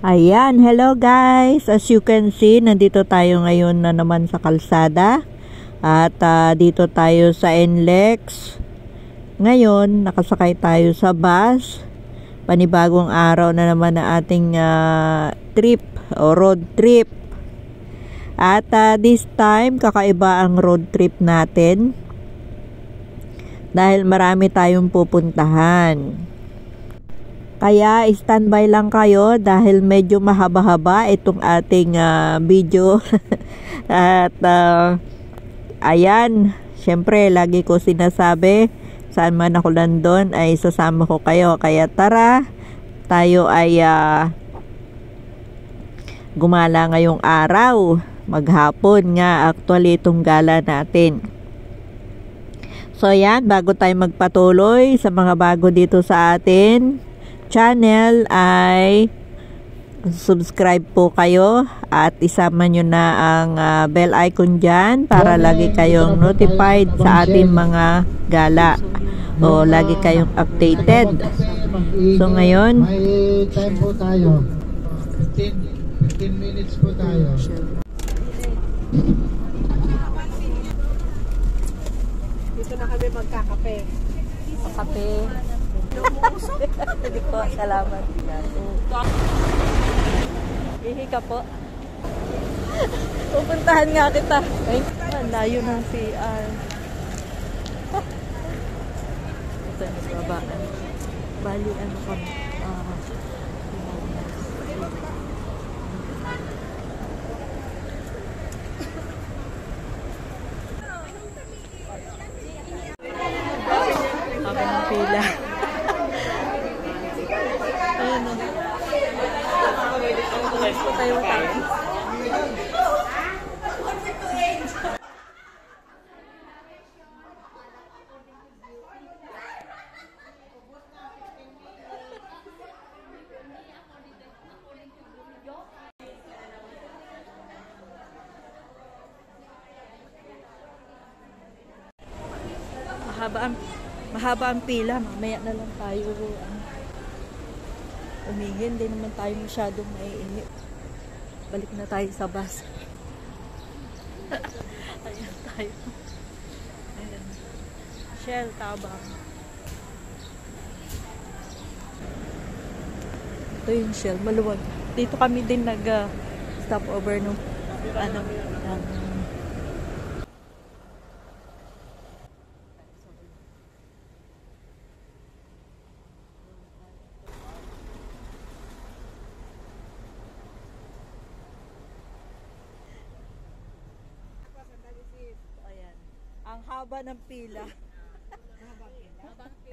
Ayan, hello guys. As you can see, nandito tayo ngayon na naman sa kalsada. At dito tayo sa NLEX. Ngayon, nakasakay tayo sa bus. Panibagong araw na naman na ating trip o road trip. At this time, kakaiba ang road trip natin. Dahil marami tayong pupuntahan. Kaya standby lang kayo dahil medyo mahaba-haba itong ating video. At ayan, syempre lagi ko sinasabi, saan man ako nandun ay sasama ko kayo. Kaya tara, tayo ay gumala ngayong araw. Maghapon nga actually itong gala natin. So yan, bago tayo magpatuloy sa mga bago dito sa atin channel ay subscribe po kayo at isama nyo na ang bell icon dyan para lagi kayong notified sa ating mga gala o lagi kayong updated. So ngayon may time po tayo, 15 minutes po tayo. Dito na kami magkakape. Kape. Hindi po, salamat. Ihi ka po. Pupuntahan nga kita. Ay, layo ng CR. Ito yung baba. Bali, ano kami? Kami ng pila. Mahaba ang pila, mamaya na lang tayo umingin, hindi naman tayo masyadong maiinip. Balik na tayo sa bus. Ayan tayo. Ayan. Shell, Tabang. Ito yung Shell, maluwag. Dito kami din stop over nung ang haba ng pila.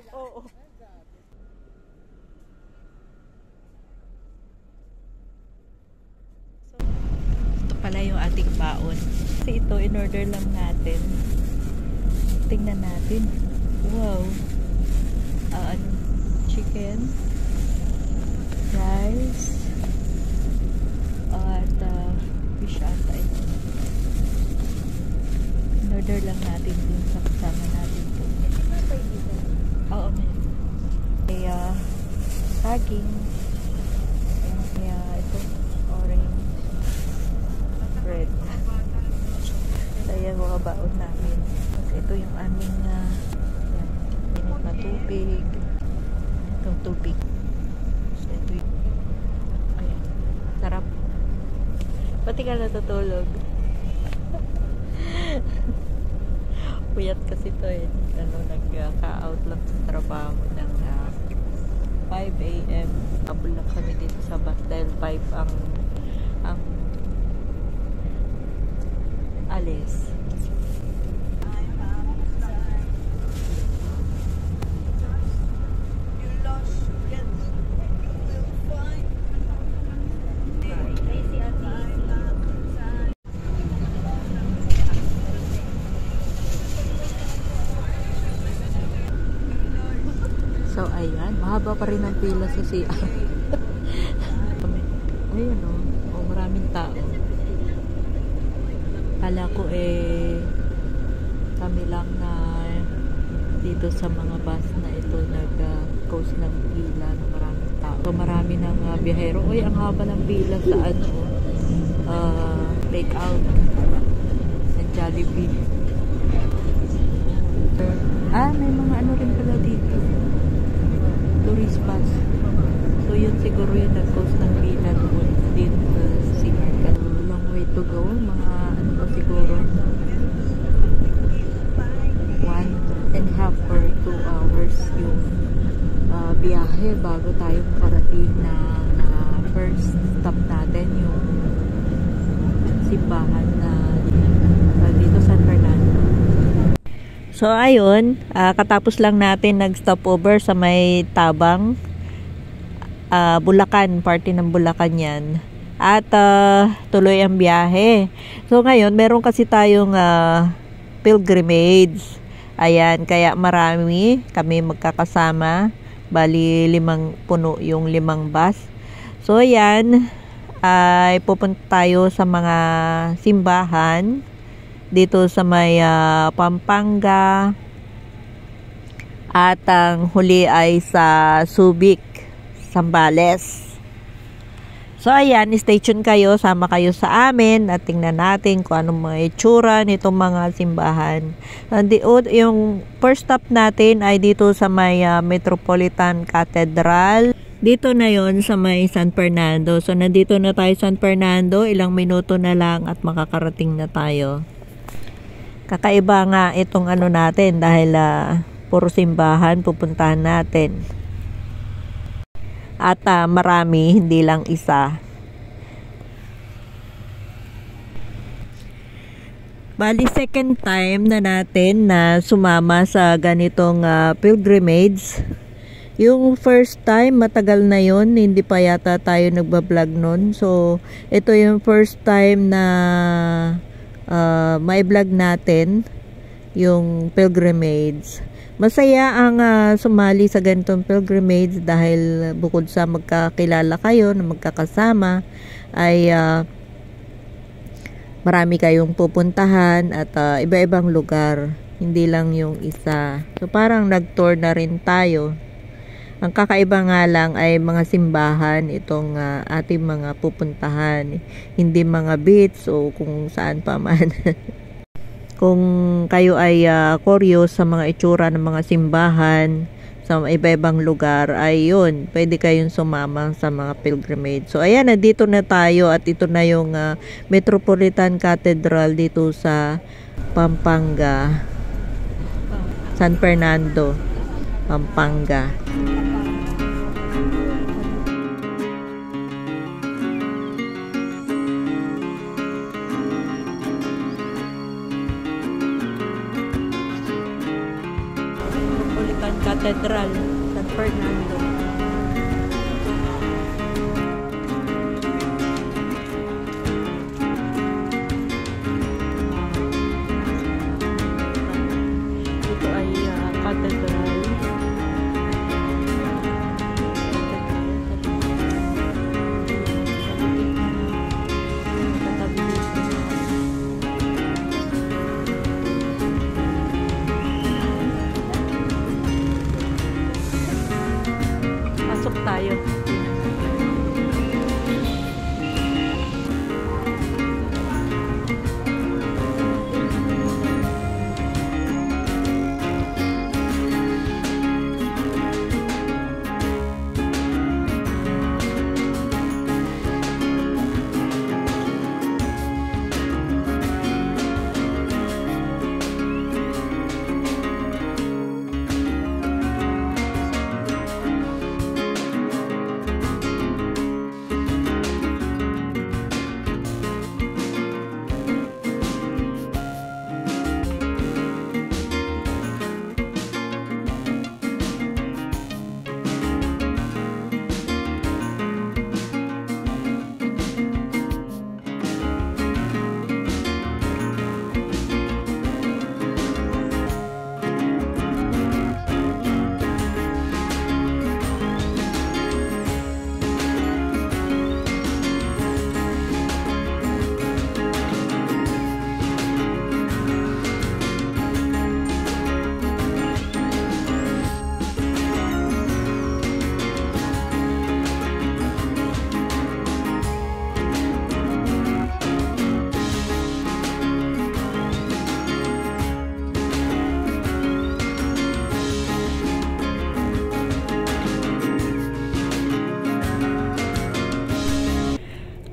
Oo. So, ito pala yung ating baon. Kasi ito, in-order lang natin. Tingnan natin. Wow. Chicken, rice, at fish ata ito. In-order lang natin dun sa kasama natin po. Oo, meron. Kaya, saging. Kaya, ito, orange. Bread. Kaya, mga baon namin. Kasi ito yung aming minute na tubig. Itong tubig. Ito yung, ayan, sarap. Pati ka natutulog. Puyat kasi to nagka-out lang sa trabaho ng 5 AM. Abol lang kami dito sa bus dahil 5 ang alis. So, ayan. Mahaba pa rin ang pila sa CR. Ayan o. Maraming tao. Kala ko kami lang na dito sa mga bus na ito nag-cause ng pila na maraming So marami ng biyahero. Uy, ang haba ng pila sa ano, take out ng Jollibee. May mga ano rin pala dito. Tourist bus. So yun siguro yung nag-cause ng pila doon din sa Simarkat. Long way to go. Mga ano pa siguro 1.5 or 2 hours yung biyahe bago tayo makarating na first stop natin, yung simbahan na dito San Fernando. So ayun, katapos lang natin nag-stopover sa may Tabang, Bulacan, party ng Bulacan yan. At tuloy ang biyahe. So ngayon, meron kasi tayong pilgrimage. Ayan, kaya marami kami magkakasama. Bali 5 puno yung 5 bus. So ayan, ay pupunta tayo sa mga simbahan dito sa may Pampanga. At ang huli ay sa Subic, Zambales. So ayan, stay tuned kayo, sama kayo sa amin at tingnan natin kung anong mga itsura nitong mga simbahan. Yung first stop natin ay dito sa may Metropolitan Cathedral. Dito na yon sa may San Fernando. So nandito na tayo San Fernando, ilang minuto na lang at makakarating na tayo. Kakaiba nga itong ano natin dahil puro simbahan pupuntahan natin. At marami, hindi lang isa. Bali, second time na natin na sumama sa ganitong pilgrimage. Yung first time, matagal na yon, hindi pa yata tayo nagbablog nun. So, ito yung first time na may vlog natin, yung pilgrimage. Masaya ang sumali sa ganitong pilgrimage dahil bukod sa magkakilala kayo na magkakasama ay marami kayong pupuntahan at iba-ibang lugar, hindi lang yung isa. So parang nag-tour na rin tayo. Ang kakaiba nga lang ay mga simbahan itong ating mga pupuntahan, hindi mga beach o kung saan pa man. Kung kayo ay curious sa mga itsura ng mga simbahan sa iba-ibang lugar, ay yun, pwede kayong sumama sa mga pilgrimage. So ayan, nandito na tayo at ito na yung Metropolitan Cathedral dito sa Pampanga, San Fernando, Pampanga. Cathedral, San Fernando. Ito ay cathedral.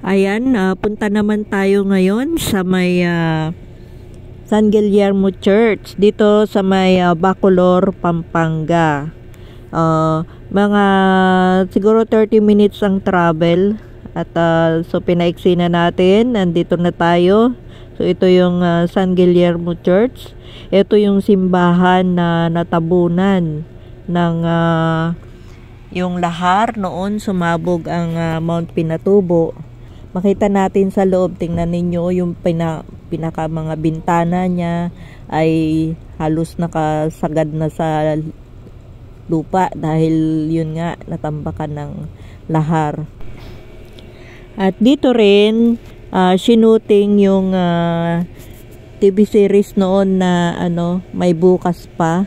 Ayan, punta naman tayo ngayon sa may San Guillermo Church dito sa may Bacolor, Pampanga. Mga siguro 30 minutes ang travel at so pinaiksi na natin. Nandito na tayo. So ito yung San Guillermo Church. Ito yung simbahan na natabunan ng yung lahar noon sumabog ang Mount Pinatubo. Makita natin sa loob, tingnan ninyo yung pinaka mga bintana niya ay halos nakasagad na sa lupa dahil yun nga natambakan ng lahar. At dito rin shooting yung TV series noon na May Bukas Pa.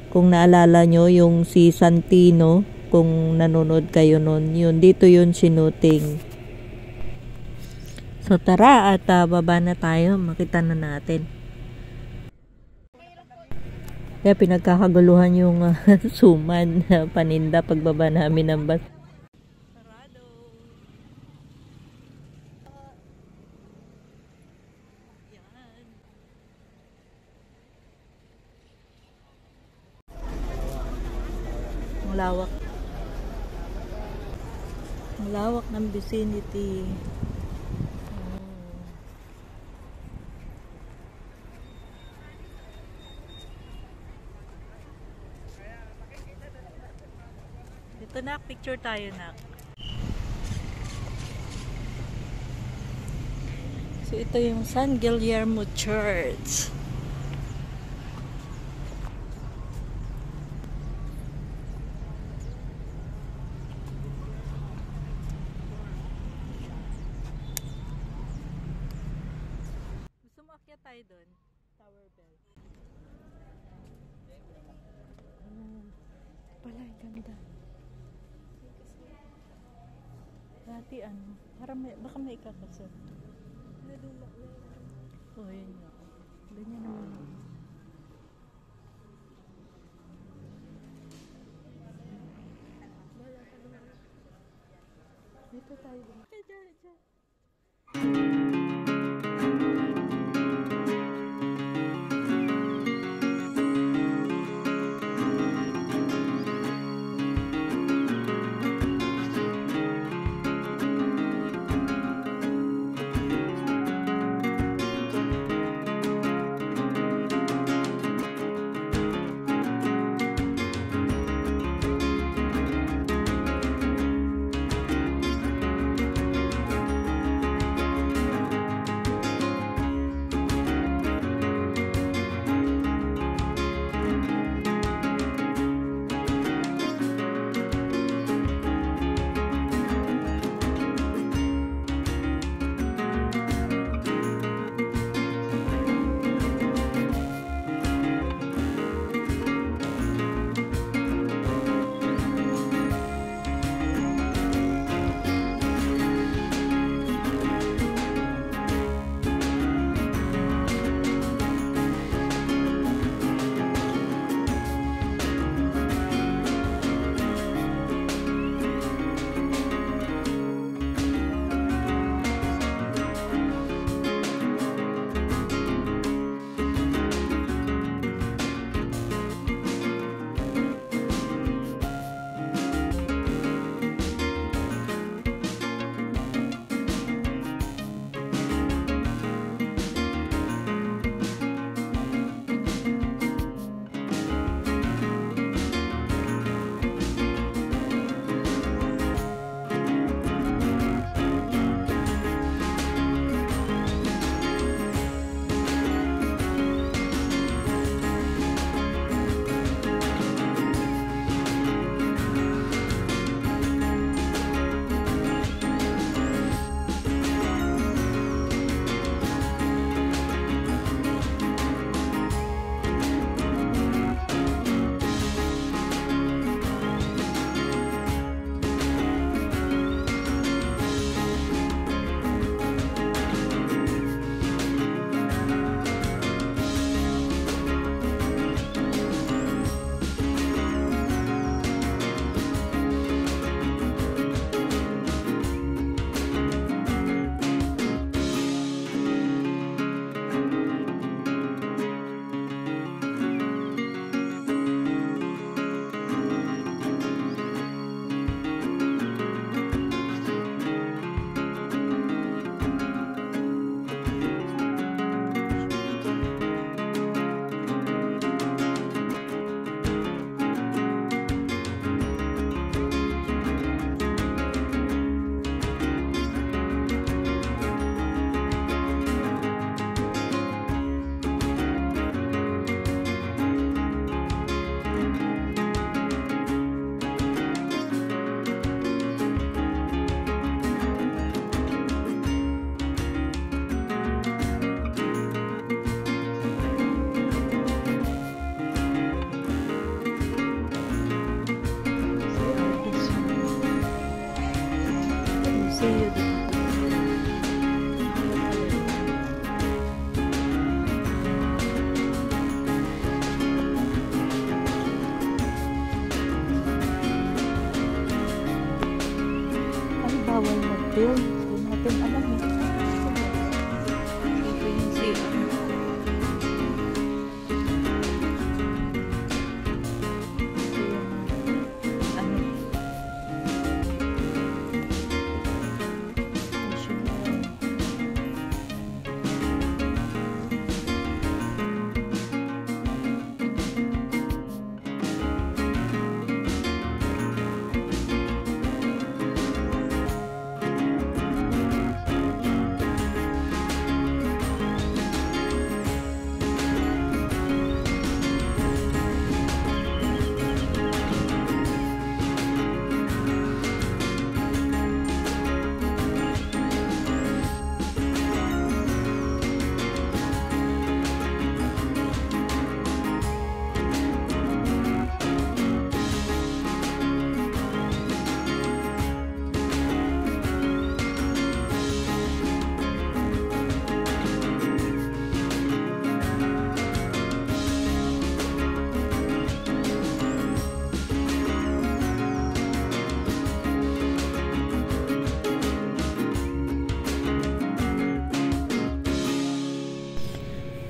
Kung naalala nyo yung si Santino, kung nanonood kayo noon, yun dito yun shooting. So tara at baba na tayo, makita na natin. Kaya pinagkakaguluhan yung suman paninda pagbaba namin ng bus. Sarado. Yan. Ang lawak. Ang lawak ng vicinity. Ito na, picture tayo na. So ito yung San Guillermo Church. Gusto mo akyat tayo doon? Tower Bell. Pala, ganda. Dati parang baka may ikakasot. Oh, yun nga. Ganyan naman. Dito tayo. Diyan. See you. Ay, bawal mag-film. Hindi natin alam eh. Ito yung CR.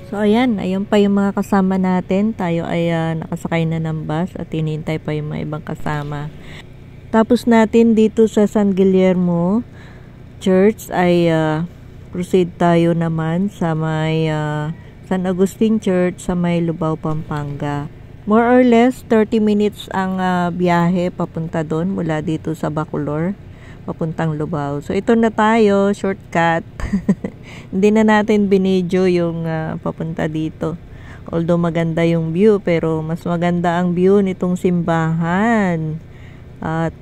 So, ayan pa yung mga kasama natin. Tayo ay nakasakay na ng bus at hinihintay pa yung mga ibang kasama. Tapos natin dito sa San Guillermo Church ay proceed tayo naman sa may San Agustin Church sa may Lubao, Pampanga. More or less 30 minutes ang biyahe papunta doon mula dito sa Bacolor papuntang Lubao. So ito na tayo, shortcut. Hindi na natin binidyo yung papunta dito. Although maganda yung view, pero mas maganda ang view nitong simbahan. At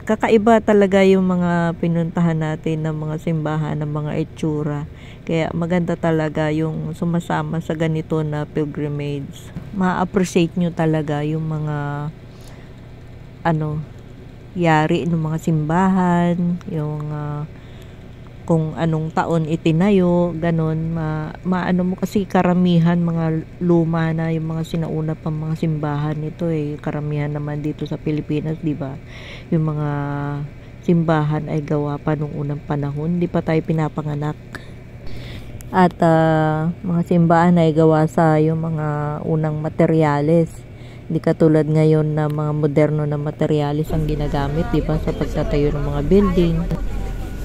kakaiba talaga yung mga pinuntahan natin ng mga simbahan, ng mga itsura. Kaya maganda talaga yung sumasama sa ganito na pilgrimage. Ma-appreciate nyo talaga yung mga yari ng mga simbahan, yung kung anong taon itinayo, ganun. Maano mo kasi karamihan mga luma na yung mga sinauna pang mga simbahan nito eh. Karamihan naman dito sa Pilipinas, di ba? Yung mga simbahan ay gawa pa nung unang panahon, di pa tayo pinapanganak. At mga simbahan ay gawa sa yung mga unang materyales. Hindi katulad ngayon na mga moderno na materyales ang ginagamit, di ba, sa pagtatayo ng mga building.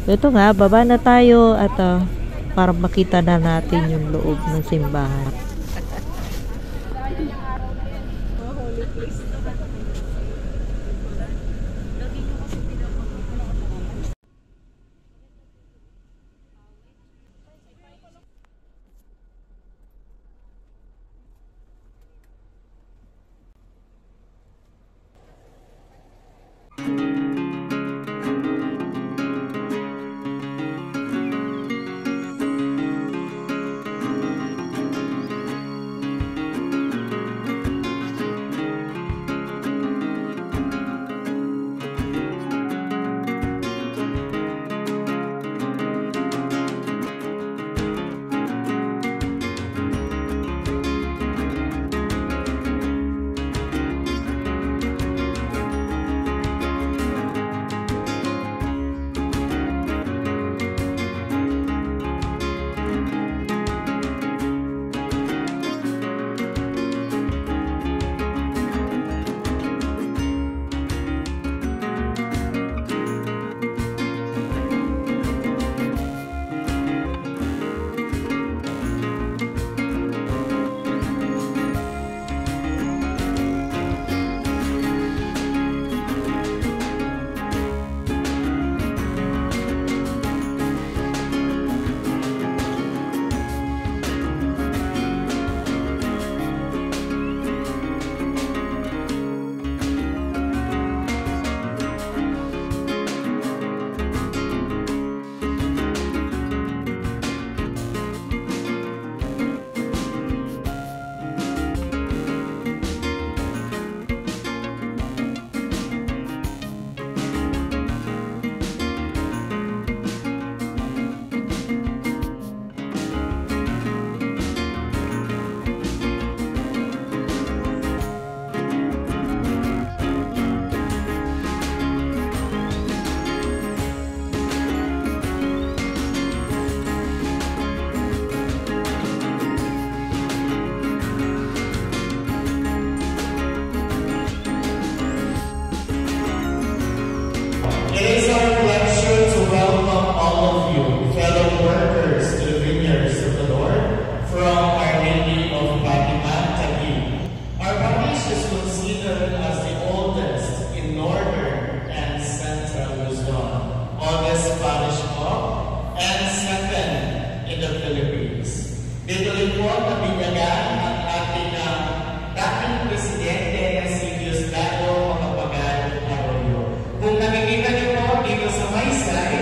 Ito nga, baba na tayo at para makita na natin yung loob ng simbahan. Dito rin po nabinyagan ang ating dating presidente na si Diosdado Macapagal Arroyo. Kung nakikita niyo po dito sa Maysay,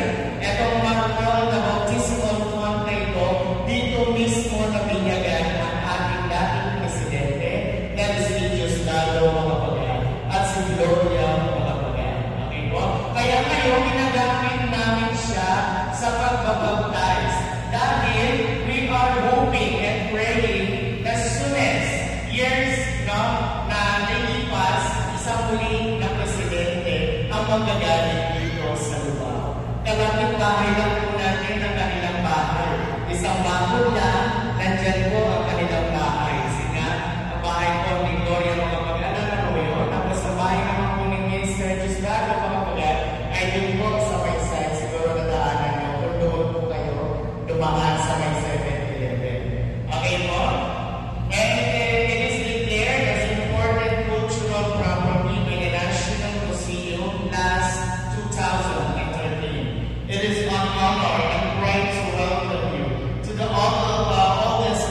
itong markal na baptismal font na ito, dito mismo nabinyagan ang ating dating presidente na si Diosdado Macapagal at si Gloria Macapagal. Okay po? Kaya ngayon, ginagamit namin siya sa pagbabaptize dahil we are hoping and praying as soon as years na nalipas, isang muli na presidente ang magagaling dito sa lugar. Kalapit bahay lang po natin ang kanilang bahay. Isang bakod lang, nandyan po ang kanilang bahay. Sina, ang bahay po ni Gloria Macapagal Arroyo, tapos ang bahay naman po ni Mr. Diosdado Macapagal ay doon po sa may side. Siguro nadaanan nyo kung doon po kayo dumaan sa may 7-Eleven. Okay po? And it is declared as important cultural property by the National Museum last 2013. It is an honor and pride to welcome you to the oldest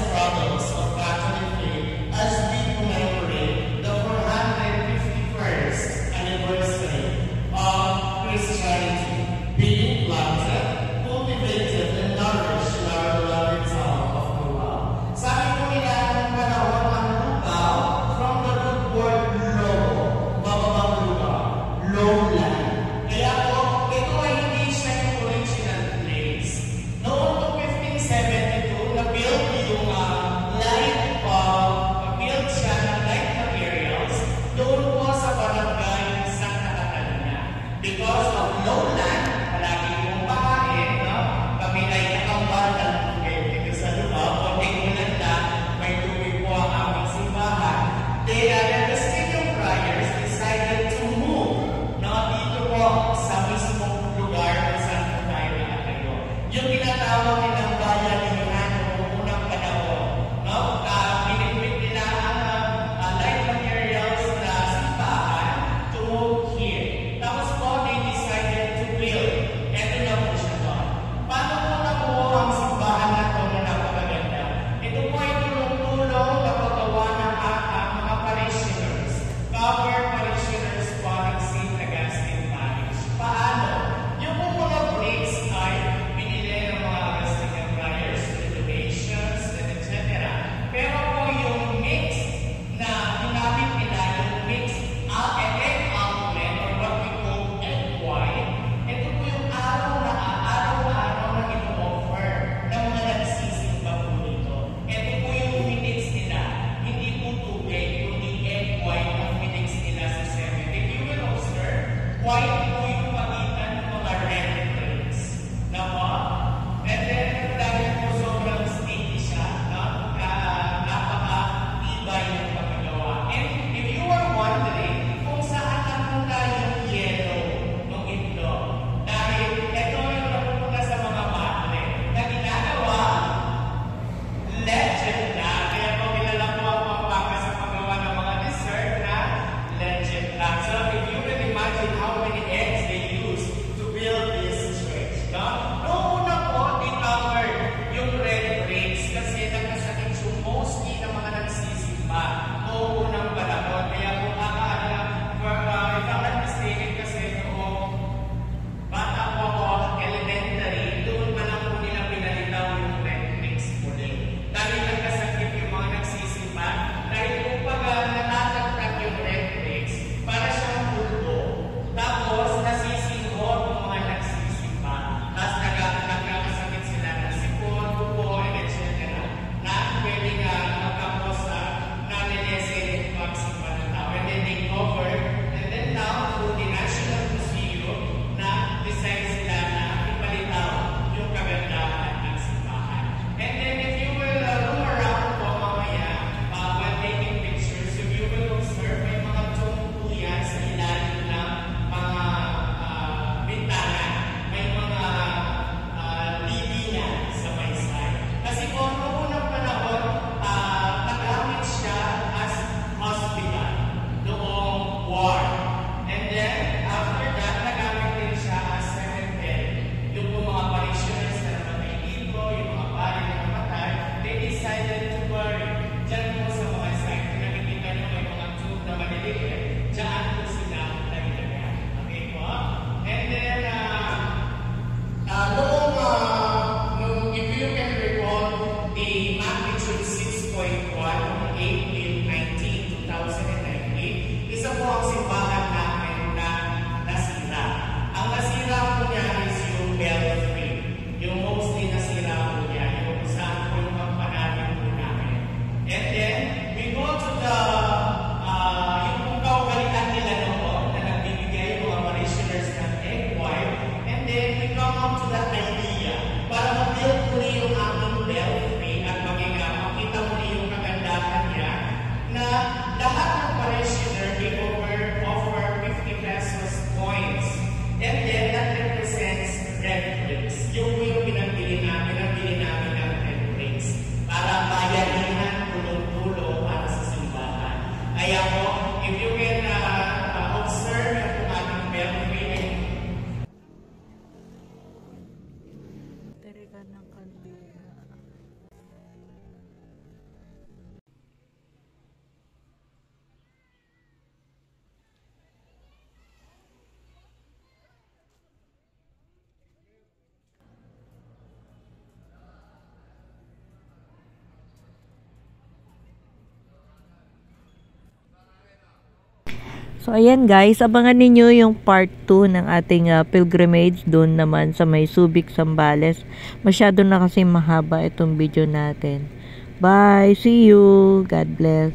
So, ayan guys, abangan ninyo yung part 2 ng ating pilgrimage doon naman sa may Subic, Zambales. Masyado na kasi mahaba itong video natin. Bye! See you! God bless!